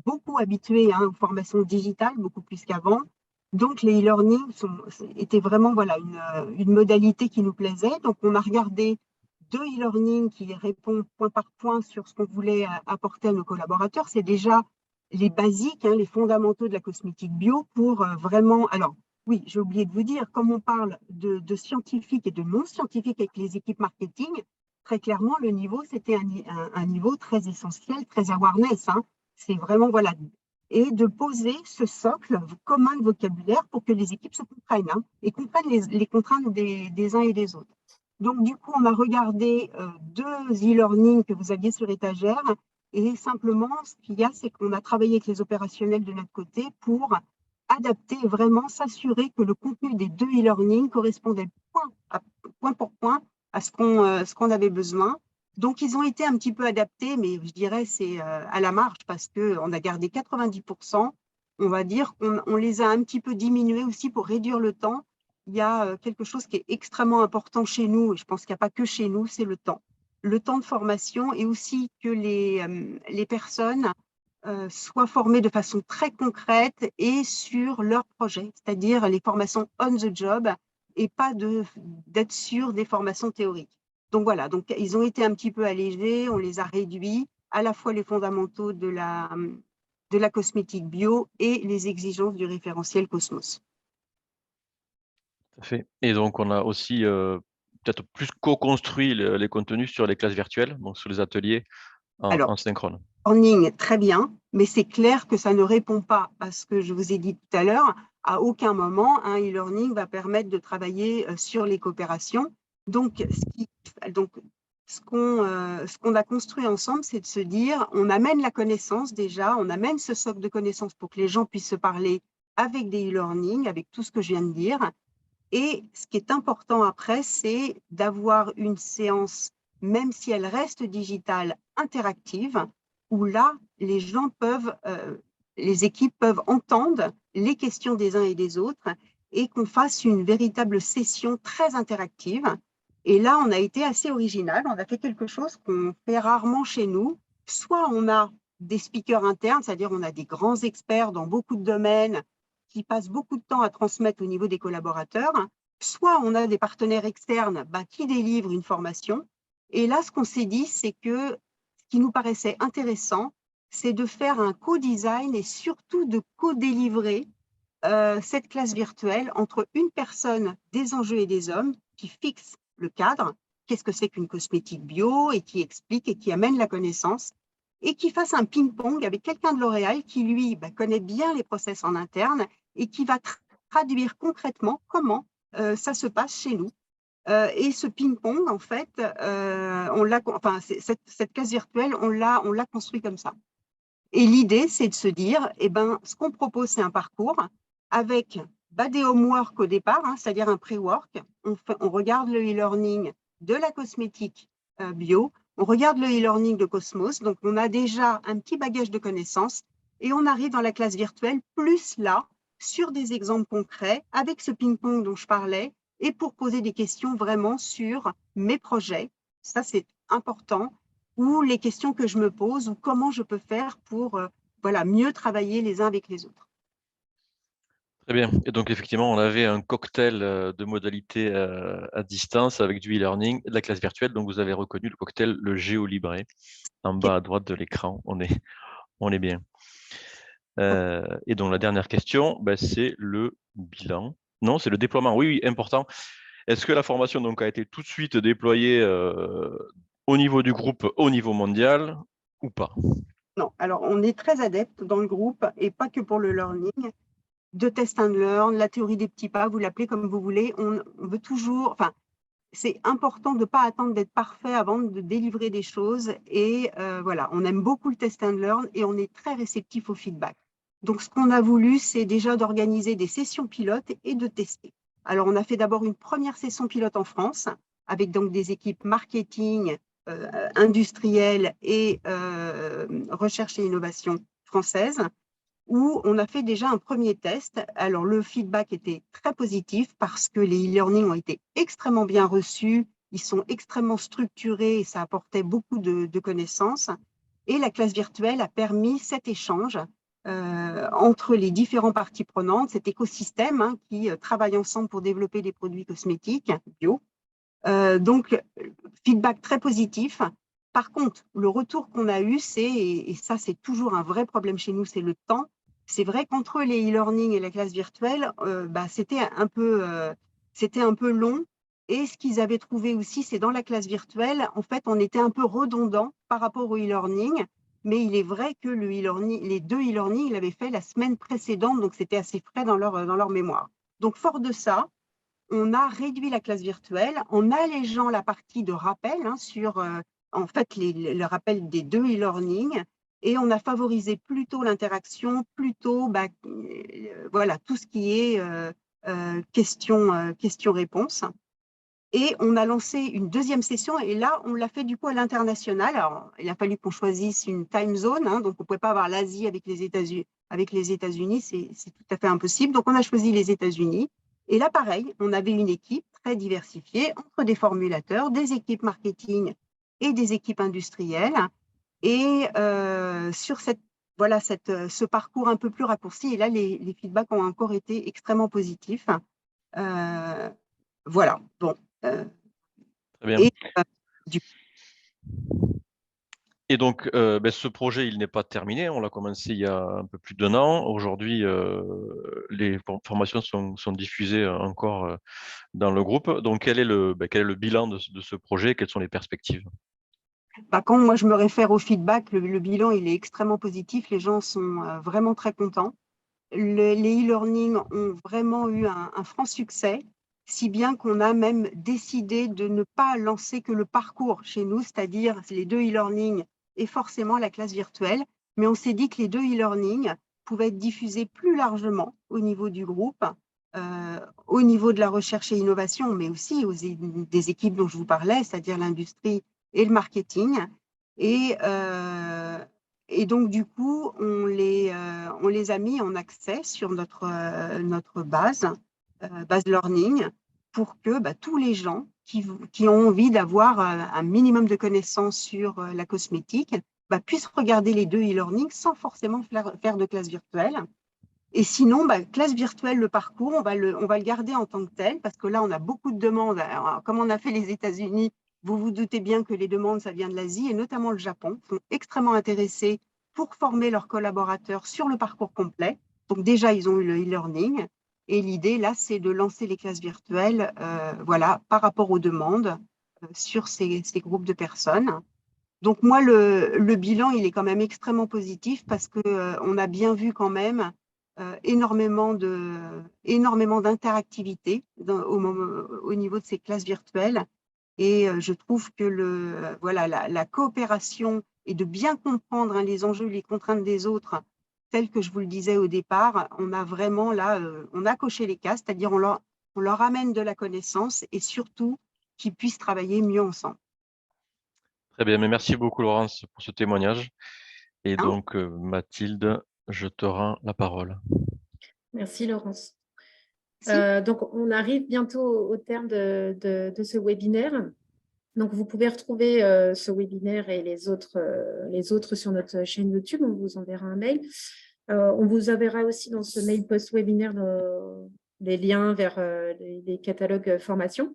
beaucoup habitué aux formations digitales, beaucoup plus qu'avant. Donc, les e-learning étaient vraiment une modalité qui nous plaisait. Donc, on a regardé 2 e-learning qui répondent point par point sur ce qu'on voulait apporter à nos collaborateurs. C'est déjà les basiques, les fondamentaux de la cosmétique bio pour vraiment… Alors, oui, j'ai oublié de vous dire, comme on parle de scientifiques et de non-scientifiques avec les équipes marketing, très clairement, le niveau, c'était un niveau très essentiel, très awareness. C'est vraiment, voilà, et de poser ce socle commun de vocabulaire pour que les équipes se comprennent et comprennent les contraintes des uns et des autres. Donc, du coup, on a regardé 2 e-learning que vous aviez sur étagère et simplement, ce qu'il y a, c'est qu'on a travaillé avec les opérationnels de notre côté pour adapter et vraiment s'assurer que le contenu des 2 e-learning correspondait point pour point à ce qu'on avait besoin. Donc, ils ont été un petit peu adaptés, mais je dirais c'est à la marge parce qu'on a gardé 90%. On va dire qu'on les a un petit peu diminués aussi pour réduire le temps. Il y a quelque chose qui est extrêmement important chez nous, et je pense qu'il n'y a pas que chez nous, c'est le temps. Le temps de formation et aussi que les personnes soient formées de façon très concrète et sur leur projet, c'est-à-dire les formations on the job et pas d'être sur des formations théoriques. Donc voilà, donc ils ont été un petit peu allégés, on les a réduits, à la fois les fondamentaux de la cosmétique bio et les exigences du référentiel Cosmos. Tout à fait. Et donc, on a aussi peut-être plus co-construit les contenus sur les classes virtuelles, donc sur les ateliers en synchrone. En ligne, très bien, mais c'est clair que ça ne répond pas à ce que je vous ai dit tout à l'heure. À aucun moment, un e-learning va permettre de travailler sur les coopérations. Donc, ce qu'on a construit ensemble, c'est de se dire, on amène la connaissance déjà, on amène ce socle de connaissances pour que les gens puissent se parler avec des e-learning, avec tout ce que je viens de dire. Et ce qui est important après, c'est d'avoir une séance, même si elle reste digitale, interactive, où là, les gens peuvent, les équipes peuvent entendre les questions des uns et des autres et qu'on fasse une véritable session très interactive. Et là, on a été assez original. On a fait quelque chose qu'on fait rarement chez nous. Soit on a des speakers internes, c'est-à-dire on a des grands experts dans beaucoup de domaines qui passent beaucoup de temps à transmettre au niveau des collaborateurs, soit on a des partenaires externes qui délivrent une formation. Et là, ce qu'on s'est dit, c'est que ce qui nous paraissait intéressant, c'est de faire un co-design et surtout de co-délivrer cette classe virtuelle entre une personne, des enjeux et des hommes, qui fixe le cadre, qu'est-ce que c'est qu'une cosmétique bio, et qui explique et qui amène la connaissance, et qui fasse un ping-pong avec quelqu'un de L'Oréal qui, lui, connaît bien les process en interne et qui va traduire concrètement comment ça se passe chez nous. Et ce ping-pong, en fait, cette classe virtuelle, on l'a construit comme ça. Et l'idée, c'est de se dire, ce qu'on propose, c'est un parcours avec des homework au départ, c'est-à-dire un pré-work. On regarde le e-learning de la cosmétique bio, on regarde le e-learning de Cosmos, donc on a déjà un petit bagage de connaissances et on arrive dans la classe virtuelle, plus là, sur des exemples concrets, avec ce ping-pong dont je parlais, et pour poser des questions vraiment sur mes projets. Ça, c'est important. Ou les questions que je me pose, ou comment je peux faire pour mieux travailler les uns avec les autres. Très bien. Et donc, effectivement, on avait un cocktail de modalités à distance avec du e-learning et de la classe virtuelle. Donc, vous avez reconnu le cocktail, le GeoLibre, en bas à droite de l'écran. On est bien. Et donc, la dernière question, c'est le bilan. Non, c'est le déploiement. Oui, oui, important. Est-ce que la formation donc, a été tout de suite déployée au niveau du groupe, au niveau mondial ou pas? Non, alors on est très adepte dans le groupe, et pas que pour le learning, de test and learn, la théorie des petits pas, vous l'appelez comme vous voulez. On veut toujours, c'est important de ne pas attendre d'être parfait avant de délivrer des choses. Et on aime beaucoup le test and learn et on est très réceptif au feedback. Donc, ce qu'on a voulu, c'est déjà d'organiser des sessions pilotes et de tester. Alors, on a fait d'abord une première session pilote en France avec donc des équipes marketing, industrielles et recherche et innovation françaises, où on a fait déjà un premier test. Alors, le feedback était très positif parce que les e-learning ont été extrêmement bien reçus, ils sont extrêmement structurés et ça apportait beaucoup de connaissances. Et la classe virtuelle a permis cet échange entre les différentes parties prenantes, cet écosystème qui travaille ensemble pour développer des produits cosmétiques bio. Donc, feedback très positif. Par contre, le retour qu'on a eu, et ça c'est toujours un vrai problème chez nous, c'est le temps. C'est vrai qu'entre les e-learning et la classe virtuelle, c'était un peu long. Et ce qu'ils avaient trouvé aussi, c'est dans la classe virtuelle, en fait, on était un peu redondant par rapport au e-learning. Mais il est vrai que les deux e-learning, ils l'avaient fait la semaine précédente, donc c'était assez frais dans leur mémoire. Donc, fort de ça, on a réduit la classe virtuelle en allégeant la partie de rappel sur en fait le rappel des deux e-learning, et on a favorisé plutôt l'interaction, plutôt tout ce qui est questions-réponses. Et on a lancé une deuxième session, et là, on l'a fait du coup à l'international. Alors, il a fallu qu'on choisisse une time zone, donc on ne pouvait pas avoir l'Asie avec les États-Unis, c'est tout à fait impossible. Donc, on a choisi les États-Unis. Et là, pareil, on avait une équipe très diversifiée entre des formulateurs, des équipes marketing et des équipes industrielles. Et sur ce parcours un peu plus raccourci, et là, les feedbacks ont encore été extrêmement positifs. Voilà, bon. Très bien. Et donc, ce projet, il n'est pas terminé. On l'a commencé il y a un peu plus d'1 an. Aujourd'hui, les formations sont diffusées encore dans le groupe. Donc, quel est le bilan de ce projet? Quelles sont les perspectives? Quand moi, je me réfère au feedback, le bilan, il est extrêmement positif. Les gens sont vraiment très contents. Les e-learning ont vraiment eu un franc succès. si bien qu'on a même décidé de ne pas lancer que le parcours chez nous, c'est-à-dire les 2 e-learning et forcément la classe virtuelle, mais on s'est dit que les 2 e-learning pouvaient être diffusés plus largement au niveau du groupe, au niveau de la recherche et innovation, mais aussi des équipes dont je vous parlais, c'est-à-dire l'industrie et le marketing. Et donc, du coup, on les a mis en accès sur notre base learning, pour que tous les gens qui ont envie d'avoir un minimum de connaissances sur la cosmétique puissent regarder les 2 e-learning sans forcément faire de classe virtuelle. Et sinon, classe virtuelle, le parcours, on va le garder en tant que tel, parce que là, on a beaucoup de demandes. Alors, comme on a fait les États-Unis, vous vous doutez bien que les demandes, ça vient de l'Asie, et notamment le Japon, sont extrêmement intéressés pour former leurs collaborateurs sur le parcours complet. Donc déjà, ils ont eu le e-learning. Et l'idée, là, c'est de lancer les classes virtuelles voilà, par rapport aux demandes sur ces groupes de personnes. Donc moi, le bilan, il est quand même extrêmement positif, parce qu'on a bien vu quand même énormément d'interactivité au niveau de ces classes virtuelles. Et je trouve que voilà, la coopération et de bien comprendre les enjeux, les contraintes des autres, tels que je vous le disais au départ, on a vraiment là, on a coché les cases, c'est-à-dire on leur amène de la connaissance et surtout qu'ils puissent travailler mieux ensemble. Très bien, mais merci beaucoup Laurence pour ce témoignage. Et Hein? donc Mathilde, je te rends la parole. Merci Laurence. Si. Donc, on arrive bientôt au terme de ce webinaire. Donc, vous pouvez retrouver ce webinaire et les autres sur notre chaîne YouTube. On vous enverra un mail. On vous enverra aussi dans ce mail post-webinaire les liens vers les catalogues formation.